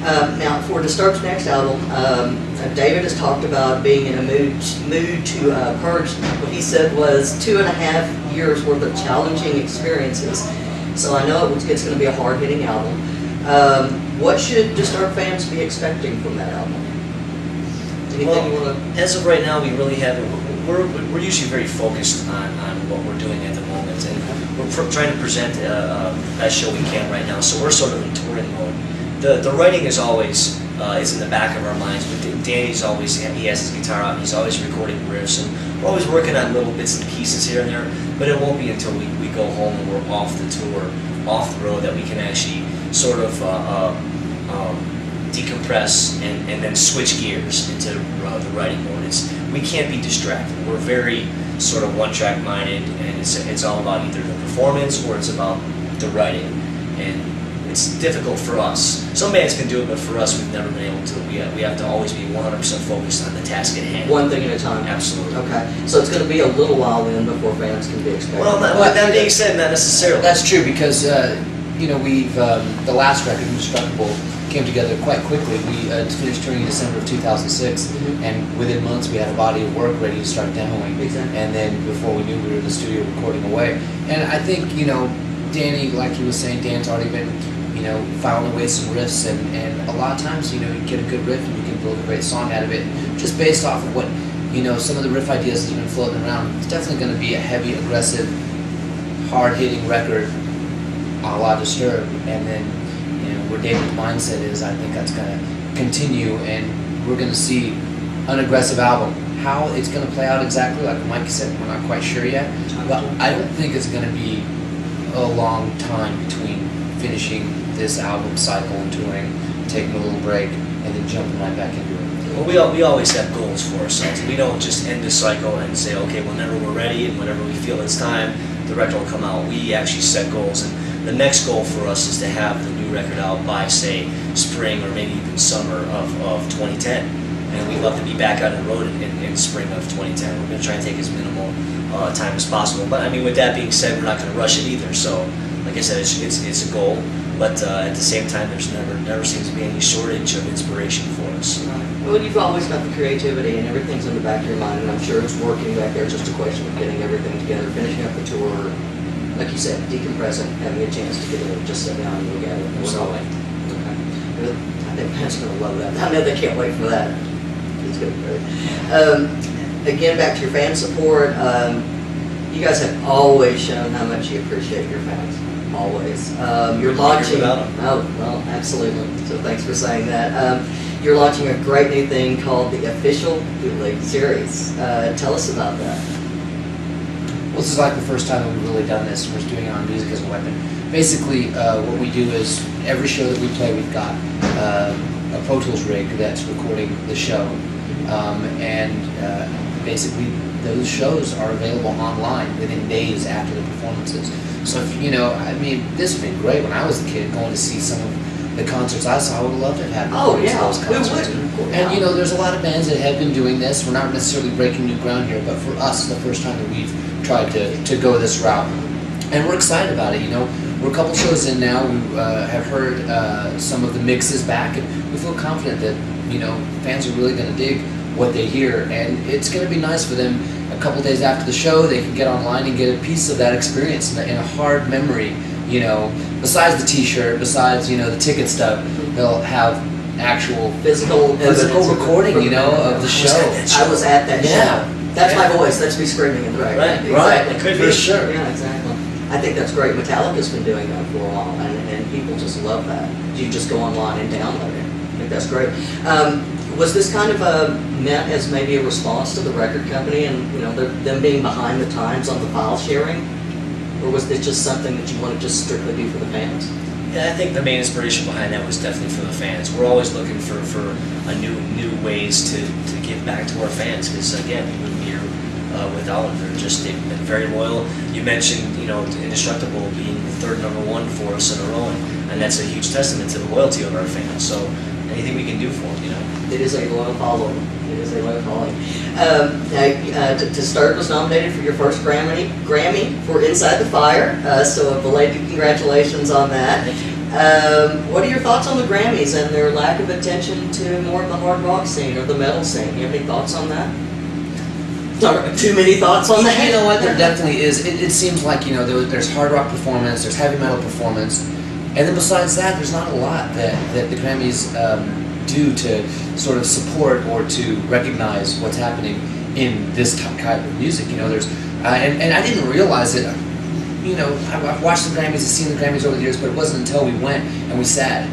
Now, for Disturbed's next album, David has talked about being in a mood to purge what he said was 2.5 years worth of challenging experiences. So I know it's going to be a hard-hitting album. What should Disturbed fans be expecting from that album? Anything you want to? As of right now, we really haven't. We're usually very focused on what we're doing at the moment, and we're trying to present the best show we can right now. So we're sort of in touring mode. The writing is always is in the back of our minds, but Danny's always, he has his guitar out and he's always recording riffs, and we're always working on little bits and pieces here and there, but it won't be until we go home and we're off the tour, off the road, that we can actually sort of decompress and then switch gears into the writing mode. We can't be distracted. We're very sort of one-track minded, and it's all about either the performance or it's about the writing, and it's difficult for us. Some bands can do it, but for us, we've never been able to. We have to always be 100% focused on the task at hand. One thing at a time. Absolutely. Okay. So it's going to be a little while then before fans can be expected. Well, that being said, not necessarily. That's true, because you know, we've the last record, Indestructible, came together quite quickly. We finished touring in December of 2006, and within months we had a body of work ready to start demoing. Exactly. And then before we knew, we were in the studio recording away. And I think, you know, Danny, like he was saying, Dan's already been, you know, filing away some riffs, and a lot of times, you know, you get a good riff and you can build a great song out of it, just based off of what, you know, some of the riff ideas that have been floating around. It's definitely going to be a heavy, aggressive, hard-hitting record, a la Disturbed, and then, you know, where David's mindset is, I think that's going to continue, and we're going to see an aggressive album. How it's going to play out exactly, like Mike said, we're not quite sure yet, but I don't think it's going to be a long time between finishing this album cycle and touring, taking a little break, and then jumping right back into it. Well, we always have goals for ourselves. We don't just end the cycle and say, okay, whenever we're ready and whenever we feel it's time, the record will come out. We actually set goals, and the next goal for us is to have the new record out by, say, spring or maybe even summer of 2010. And we'd love to be back on the road in spring of 2010. We're going to try and take as minimal time as possible. But I mean, with that being said, we're not going to rush it either. So, like I said, it's a goal. But at the same time, there's never seems to be any shortage of inspiration for us. Right. Well, you've always got the creativity, and everything's in the back of your mind, and I'm sure it's working back there. It's just a question of getting everything together, finishing up the tour, like you said, decompressing, having a chance to get in, just sit down and look at it. Absolutely. Okay. I think fans are going to love that. I know they can't wait for that. It's going to be great. Again, back to your fan support. You guys have always shown how much you appreciate your fans. Always. You're launching. Oh, well, absolutely. So thanks for saying that. You're launching a great new thing called the Official Bootleg Series. Tell us about that. Well, this is like the first time that we've really done this. We're doing it on Music as a Weapon. Basically, what we do is every show that we play, we've got a Pro Tools rig that's recording the show, and basically those shows are available online within days after the performances. So, if, you know, I mean, this would have been great when I was a kid, going to see some of the concerts I saw. I would have loved to have had those concerts. And, you know, there's a lot of bands that have been doing this. We're not necessarily breaking new ground here, but for us, it's the first time that we've tried to go this route. And we're excited about it, you know. We're a couple shows in now. We have heard some of the mixes back, and we feel confident that, you know, fans are really going to dig what they hear. And it's going to be nice for them. A couple days after the show, they can get online and get a piece of that experience in a hard memory, you know. Besides the T-shirt, besides, you know, the ticket stub, they'll have actual physical recording, you know, of the show. I was at that show. That's my voice. That's me screaming in the back. Right. It could be. For sure. Yeah, exactly. I think that's great. Metallica's been doing that for a while, and people just love that. You just go online and download it. I think that's great. Was this kind of meant as maybe a response to the record company and, you know, them being behind the times on the file sharing? Or was this just something that you want to just strictly do for the fans? Yeah, I think the main inspiration behind that was definitely for the fans. We're always looking for new ways to give back to our fans, because again, we wouldn't be here without them. They've been very loyal. You mentioned, you know, Indestructible being the third #1 for us in a row, and that's a huge testament to the loyalty of our fans. So anything we can do for them, you know. It is a loyal following. It is a loyal following. Disturbed was nominated for your first Grammy for Inside the Fire, so a belated congratulations on that. What are your thoughts on the Grammys and their lack of attention to more of the hard rock scene or the metal scene? You have any thoughts on that? Not too many thoughts on that? You know what, there definitely is. It seems like, there's hard rock performance, there's heavy metal performance, and then besides that, there's not a lot that the Grammys do to sort of support or to recognize what's happening in this type of music. There's, and I didn't realize it. I've watched the Grammys, I've seen the Grammys over the years, but it wasn't until we went and we sat,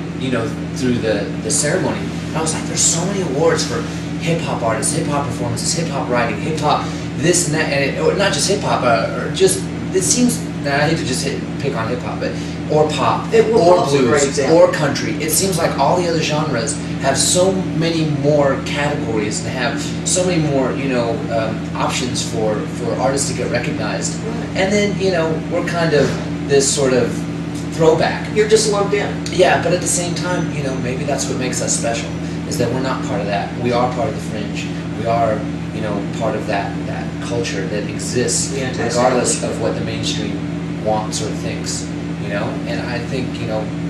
through the ceremony. I was like, there's so many awards for hip-hop artists, hip-hop performances, hip-hop writing, hip-hop this and that, and or not just hip-hop, or just, it seems, I hate to just pick on hip-hop, but, or pop, or blues, or country. It seems like all the other genres have so many more categories and have so many more, options for artists to get recognized. Right. And then, we're kind of this sort of throwback. You're just lumped in. Yeah, but at the same time, maybe that's what makes us special, is that we're not part of that. We are part of the fringe. We are, part of that culture that exists, regardless of what the mainstream wants or thinks, And I think,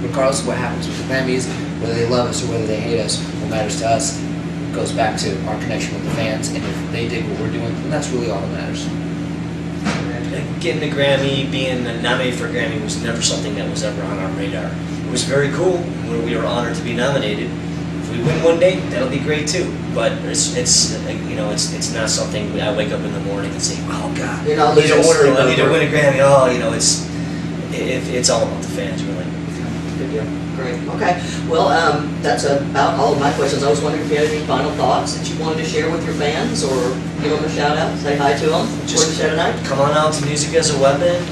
regardless of what happens with the Grammys, whether they love us or whether they hate us, what matters to us goes back to our connection with the fans, and if they dig what we're doing, then that's really all that matters. Getting a Grammy, being nominated for a Grammy was never something that was ever on our radar. It was very cool when we were honored to be nominated. If we win one day, that'll be great too. But it's not something I wake up in the morning and say, oh God, You're not I need to losing I need to win a Grammy. Oh, it's all about the fans, really. Good deal. Great. Okay. Well, that's about all of my questions. I was wondering if you had any final thoughts that you wanted to share with your fans, or give them a shout out, say hi to them before the show tonight. Come on out to Music as a Weapon.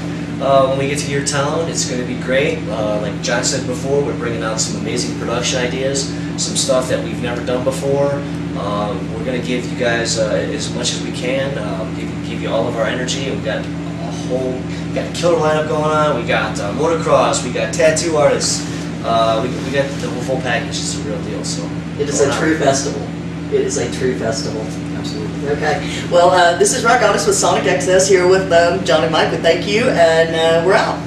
When we get to your town, it's going to be great. Like John said before, we're bringing out some amazing production ideas, some stuff that we've never done before. We're going to give you guys as much as we can, give you all of our energy. We've got we got a killer lineup going on. We got motocross. We got tattoo artists. We got the whole full package. It's a real deal. So it is a true festival. It is a true festival. Absolutely. Okay. Well, this is Rock Honest with Sonic XS here with John and Mike. But thank you, and we're out.